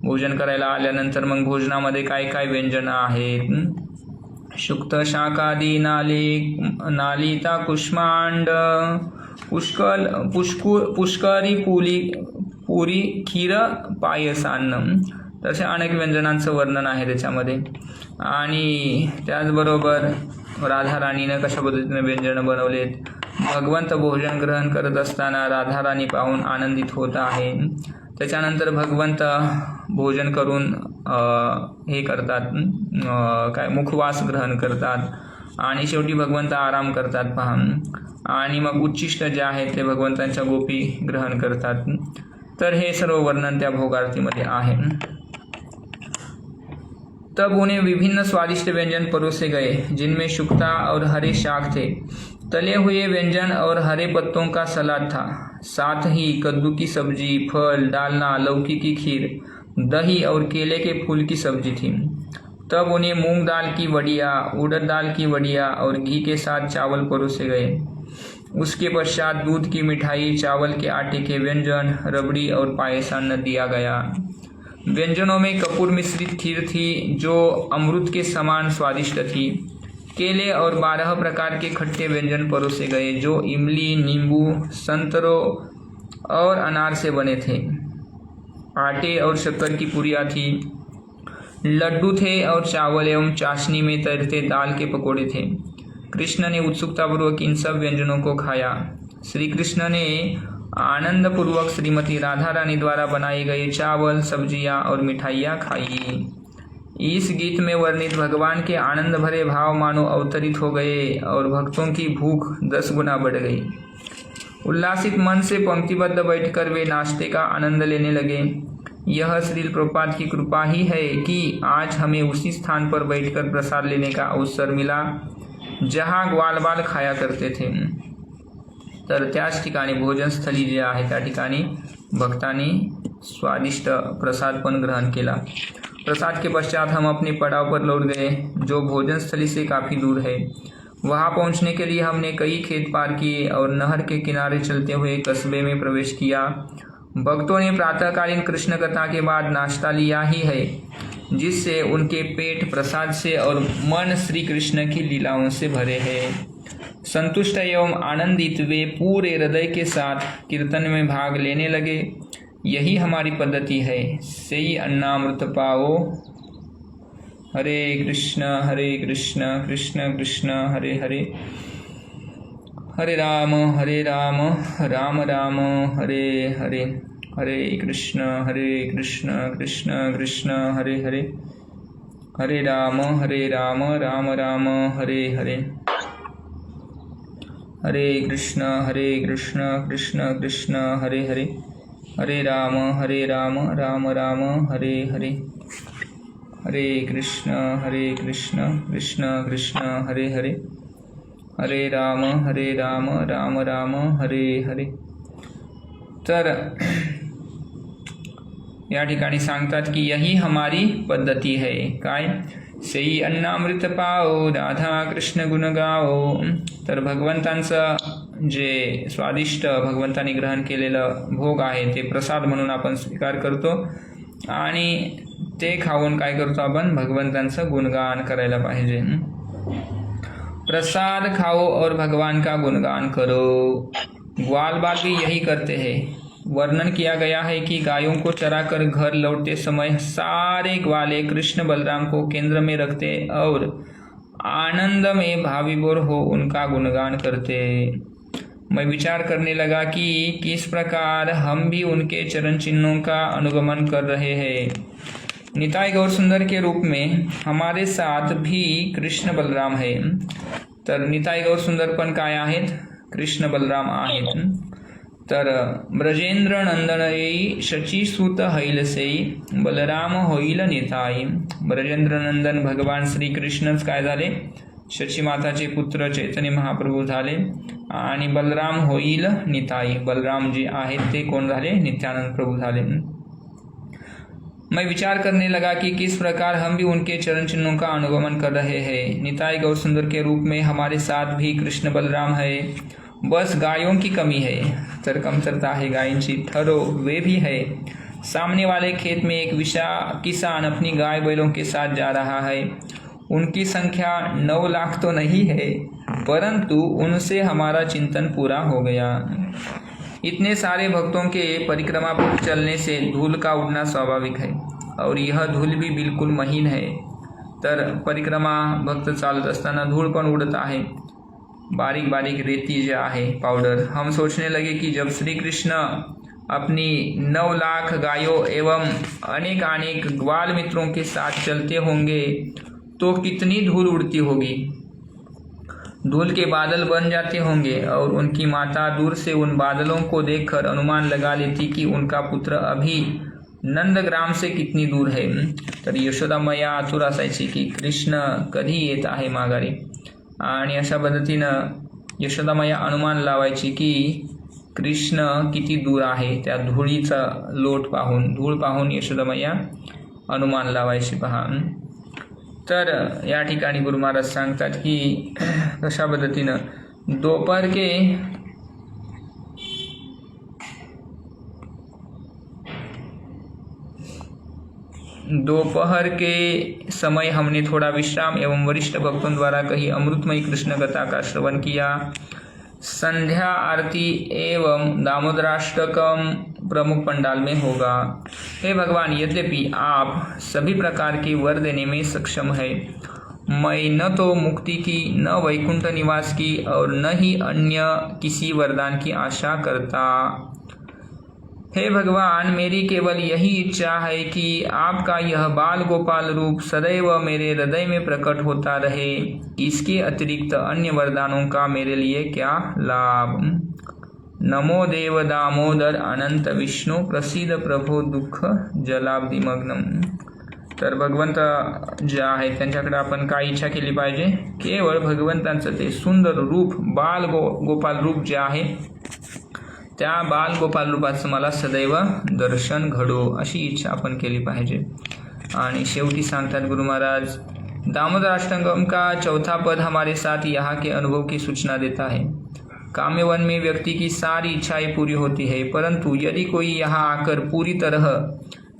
भोजन करायला आल्यानंतर मग भोजनामध्ये काय काय व्यंजनं आहेत, शुक्त शाकादी नालिता कुष्मांड पुष्करी पुरी खीर पायसान्न, तसे अनेक व्यंजनांचं वर्णन आहे त्याच्यामध्ये। आणि त्याचबरोबर राधाराणीनं कशा पद्धतीने व्यंजन बनवलेत, भगवंत भोजन ग्रहण करत असताना राधाराणी पाहून आनंदित होत आहे। त्याच्यानंतर भगवंत भोजन करून हे करतात, काय मुखवास ग्रहण करतात आणि शेवटी भगवंत आराम करतात पहा। आणि मग उच्चिष्ट जे आहे ते भगवंतांच्या गोपी ग्रहण करतात। तर हे सर्व वर्णन त्या भोग आरतीमध्ये आहे। तब उन्हें विभिन्न स्वादिष्ट व्यंजन परोसे गए जिनमें शुक्ता और हरे शाक थे, तले हुए व्यंजन और हरे पत्तों का सलाद था। साथ ही कद्दू की सब्जी, फल, डालना, लौकी की खीर, दही और केले के फूल की सब्जी थी। तब उन्हें मूंग दाल की वड़िया, उड़द दाल की वड़िया और घी के साथ चावल परोसे गए। उसके पश्चात दूध की मिठाई, चावल के आटे के व्यंजन, रबड़ी और पायसान्न दिया गया। व्यंजनों में कपूर मिश्रित खीर थी जो अमृत के समान स्वादिष्ट थी। केले और 12 प्रकार के खट्टे व्यंजन परोसे गए जो इमली, नींबू, संतरों और अनार से बने थे। आटे और शक्कर की पुरियाँ थी, लड्डू थे और चावल एवं चाशनी में तैरते दाल के पकोड़े थे। कृष्ण ने उत्सुकतापूर्वक इन सब व्यंजनों को खाया। श्री कृष्ण ने आनंदपूर्वक श्रीमती राधा रानी द्वारा बनाए गए चावल, सब्जियां और मिठाइयाँ खाई। इस गीत में वर्णित भगवान के आनंद भरे भाव मानो अवतरित हो गए और भक्तों की भूख 10 गुना बढ़ गई। उल्लासित मन से पंक्तिबद्ध बैठकर वे नाश्ते का आनंद लेने लगे। यह श्रील प्रभुपाद की कृपा ही है कि आज हमें उसी स्थान पर बैठकर प्रसाद लेने का अवसर मिला जहाँ ग्वालबाल खाया करते थे। तर त्याच ठिकाणी भोजनस्थली जे आहे त्या ठिकाणी भक्तांनी स्वादिष्ट प्रसाद पण ग्रहण केला। प्रसाद के पश्चात हम अपने पड़ाव पर लौट गए जो भोजनस्थली से काफ़ी दूर है। वहां पहुंचने के लिए हमने कई खेत पार किए और नहर के किनारे चलते हुए कस्बे में प्रवेश किया। भक्तों ने प्रातःकालीन कृष्ण कथा के बाद नाश्ता लिया ही है जिससे उनके पेट प्रसाद से और मन श्री कृष्ण की लीलाओं से भरे हैं। संतुष्ट एवं आनंदित वे पूरे हृदय के साथ कीर्तन में भाग लेने लगे। यही हमारी पद्धति है, सही अन्नामृत पाओ। हरे कृष्ण कृष्ण कृष्ण हरे हरे, हरे राम राम राम हरे हरे, हरे कृष्ण कृष्ण कृष्ण हरे हरे, हरे राम राम राम हरे हरे, हरे कृष्ण कृष्ण कृष्ण हरे हरे, हरे राम राम राम हरे हरे, हरे कृष्ण कृष्ण कृष्ण हरे हरे, हरे राम राम राम हरे हरे। तर या ठिकाणी सांगतात की यही हमारी पद्धती है, काय सेई अन्नामृत पाओ, राधा कृष्ण गुण गाओ। तर भगवंतांचं जे स्वादिष्ट भगवंतांनी ग्रहण केलेलं भोग आहे ते प्रसाद म्हणून आपण स्वीकार करतो आणि ते खाऊन काय करतो आपण भगवंतांचं गुणगान करायला पाहिजे। प्रसाद खाओ और भगवान का गुणगान करो। ग्वाल बाल भी यही करते हैं। वर्णन किया गया है कि गायों को चराकर घर लौटते समय सारे ग्वाले कृष्ण बलराम को केंद्र में रखते और आनंद में भाविभोर हो उनका गुणगान करते। मैं विचार करने लगा कि किस प्रकार हम भी उनके चरण चिन्हों का अनुगमन कर रहे हैं। निताई गौर सुंदर के रूप में हमारे साथ भी कृष्ण बलराम है। तर निताई गौर सुंदर पण काय आहेत? कृष्ण बलराम आहेत। तर ब्रजेंद्र नंदनयी शचीसूत हैलसेई बलराम होईल निताई। ब्रजेंद्र नंदन भगवान श्रीकृष्णच काय झाले? शची माताचे पुत्र चैतन्य महाप्रभू झाले आणि बलराम होईल निताई, बलराम जे आहेत ते कोण झाले? नित्यानंद प्रभू झाले। मैं विचार करने लगा कि किस प्रकार हम भी उनके चरण चिन्हों का अनुगमन कर रहे हैं। निताई गौर सुंदर के रूप में हमारे साथ भी कृष्ण बलराम है, बस गायों की कमी है। तर कमतरता है गायींची, ठहरो वे भी है। सामने वाले खेत में एक किसान अपनी गाय बैलों के साथ जा रहा है। उनकी संख्या 9 लाख तो नहीं है, परंतु उनसे हमारा चिंतन पूरा हो गया। इतने सारे भक्तों के परिक्रमा पर चलने से धूल का उड़ना स्वाभाविक है और यह धूल भी बिल्कुल महीन है। तर परिक्रमा भक्त चालत असताना धूळ पण उडत आहे, बारीक बारीक रेती जे आहे पाउडर। हम सोचने लगे कि जब श्री कृष्ण अपनी 9 लाख गायों एवं अनेक ग्वाल मित्रों के साथ चलते होंगे तो कितनी धूल उड़ती होगी। धूल के बादल बन जाते होंगे और उनकी माता दूर से उन बादलों को देखकर अनुमान लगा लेती कि उनका पुत्र अभी नंदग्राम से कितनी दूर है। तर यशोदा मैया आतुर असायची की कृष्ण कधी येत आहे माघारी, आणि अशा पद्धतीनं यशोदा मैया अनुमान लावायची की कृष्ण किती दूर आहे। त्या धुळीचा लोट पाहून, धूळ पाहून यशोदा मैया अनुमान लावायची पहा। तर या ठिकाणी गुरु महाराज सांगतात की कशा पद्धतीनं दोपहर के समय हमने थोड़ा विश्राम एवं वरिष्ठ भक्तों द्वारा कही अमृतमयी कृष्ण कथा का श्रवण किया। संध्या आरती एवं दामोदराष्टकम प्रमुख पंडाल में होगा। हे भगवान, यद्यपि आप सभी प्रकार के वर देने में सक्षम है, मैं न तो मुक्ति की, न वैकुंठ निवास की और न ही अन्य किसी वरदान की आशा करता। हे भगवान, मेरी केवल यही इच्छा है कि आपका यह बाल गोपाल रूप सदैव मेरे हृदय में प्रकट होता रहे। इसके अतिरिक्त अन्य वरदानों का मेरे लिए क्या लाभ। नमो देव दामोदर अनंत विष्णु प्रसिद्ध प्रभो दुःख जलाब्धिमग्नम। तर भगवंत जे आहेत त्यांच्याकडे आपण काय इच्छा केली पाहिजे? केवळ भगवंतांचं ते सुंदर रूप बाल गोपाल रूप जे आहे त्या बाल गोपाल रूपाचं मला सदैव दर्शन घडो अशी इच्छा आपण केली पाहिजे। आणि शेवटी सांगतात गुरु महाराज, दामोदर अष्टकम का चौथा पद हमारे साथ यहाँ के अनुभव की सूचना देता है। काम्यवन में व्यक्ति की सारी इच्छाएं पूरी होती है, परंतु यदि कोई यहाँ आकर पूरी तरह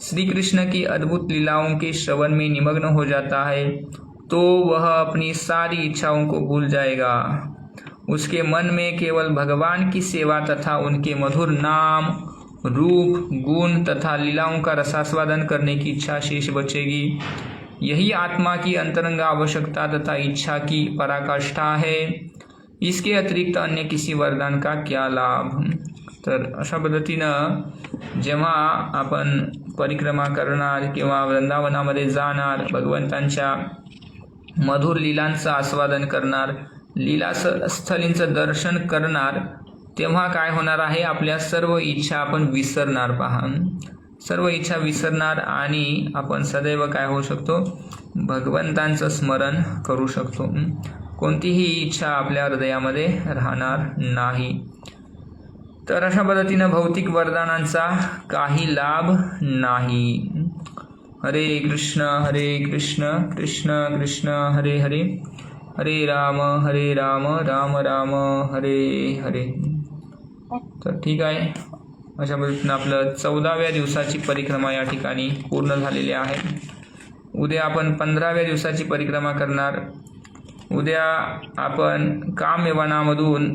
श्री कृष्ण की अद्भुत लीलाओं के श्रवण में निमग्न हो जाता है तो वह अपनी सारी इच्छाओं को भूल जाएगा। उसके मन में केवल भगवान की सेवा तथा उनके मधुर नाम, रूप, गुण तथा लीलाओं का रसास्वादन करने की इच्छा शेष बचेगी। यही आत्मा की अंतरंग आवश्यकता तथा इच्छा की पराकाष्ठा है। इसके अतिरिक्त अन्य किसी वरदान का क्या लाभ। तर अशा पद्धतीनं जेव्हा आपण परिक्रमा करणार किंवा वृंदावनामध्ये जाणार, भगवंतांच्या मधुर लीलांचं आस्वादन करणार, लीला स्थलींचं दर्शन करणार, तेव्हा काय होणार आहे? आपल्या सर्व इच्छा आपण विसरणार पहा, सर्व इच्छा विसरणार आणि आपण सदैव काय होऊ शकतो? भगवंतांचं स्मरण करू शकतो। कोणतीही इच्छा आपल्या हृदयामध्ये राहणार नाही। तर अशा पद्धतीनं भौतिक वरदानांचा काही लाभ नाही। हरे कृष्ण कृष्ण कृष्ण हरे हरे, हरे राम राम राम हरे हरे। तर ठीक आहे, अशा पद्धतीनं आपलं 14व्या दिवसाची परिक्रमा या ठिकाणी पूर्ण झालेली आहे। उद्या आपण 15व्या दिवसाची परिक्रमा करणार। उद्या आपण काम्यवनामधून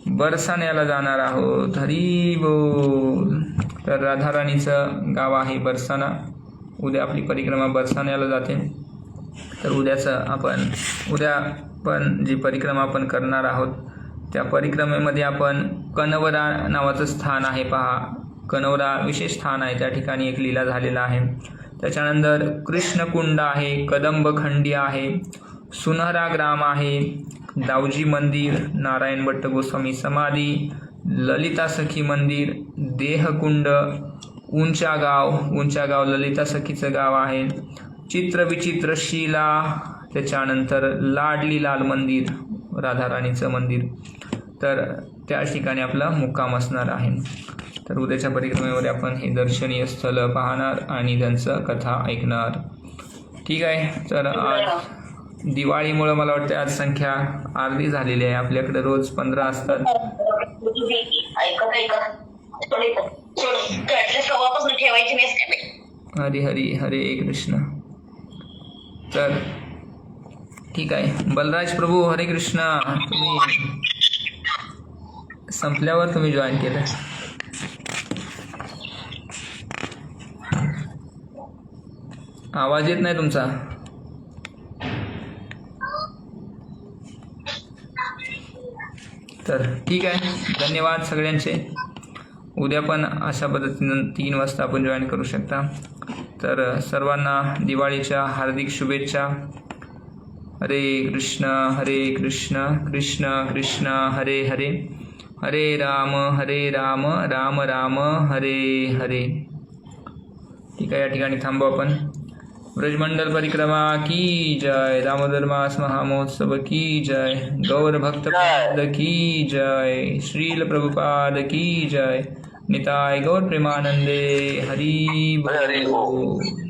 बरसाण्याला जाणार आहोत. हरी बोल. तर राधाराणीचं गाव आहे बरसाना. उद्या आपली परिक्रमा बरसाण्याला जाते. तर उद्या पण जी परिक्रमा आपण करणार आहोत त्या परिक्रमेमध्ये आपण कनवरा नावाचं स्थान आहे. पहा, कनवरा विशेष स्थान आहे, त्या ठिकाणी एक लीला झालेला आहे. त्याच्यानंतर कृष्णकुंड आहे, कदंबखंडी आहे, सुनहरा ग्राम आहे, दावजी मंदिर, नारायण भट्ट गोस्वामी समाधी, ललिता सखी मंदिर, देहकुंड, उंचा गाव ललिता सखीचं गाव आहे, चित्रविचित्र शिला, त्याच्यानंतर लाडली लाल मंदिर, राधाराणीचं मंदिर. तर त्या ठिकाणी आपला मुक्काम असणार आहे. तर उद्याच्या परिक्रमेमध्ये आपण हे दर्शनीय स्थळ पाहणार आणि त्यांचं कथा ऐकणार. ठीक आहे. तर आज दिवाळीमुळं मला वाटतं आज संख्या अर्धी झालेली आहे. आपल्याकडे रोज 15 असतात. हरी हरी हरे कृष्ण. तर ठीक आहे. बलराज प्रभू हरे कृष्ण. तुम्ही संपल्यावर तुम्ही जॉईन केलं. आवाज येत नाही तुमचा. तर ठीक आहे. धन्यवाद सगळ्यांचे. उद्या पण अशा पद्धतीनं 3 वाजता आपण जॉईन करू शकता. तर सर्वांना दिवाळीच्या हार्दिक शुभेच्छा. हरे कृष्ण कृष्ण कृष्ण हरे हरे, हरे राम राम राम हरे हरे. ठीक आहे. या ठिकाणी थांबू आपण. ब्रजमंडल परिक्रमा की जय, दामोदर मास महामहोत्सव की जय, गौर भक्त की जय, श्रील प्रभुपाद की जय, निताय गौर प्रेमानंदे. हरि बोल.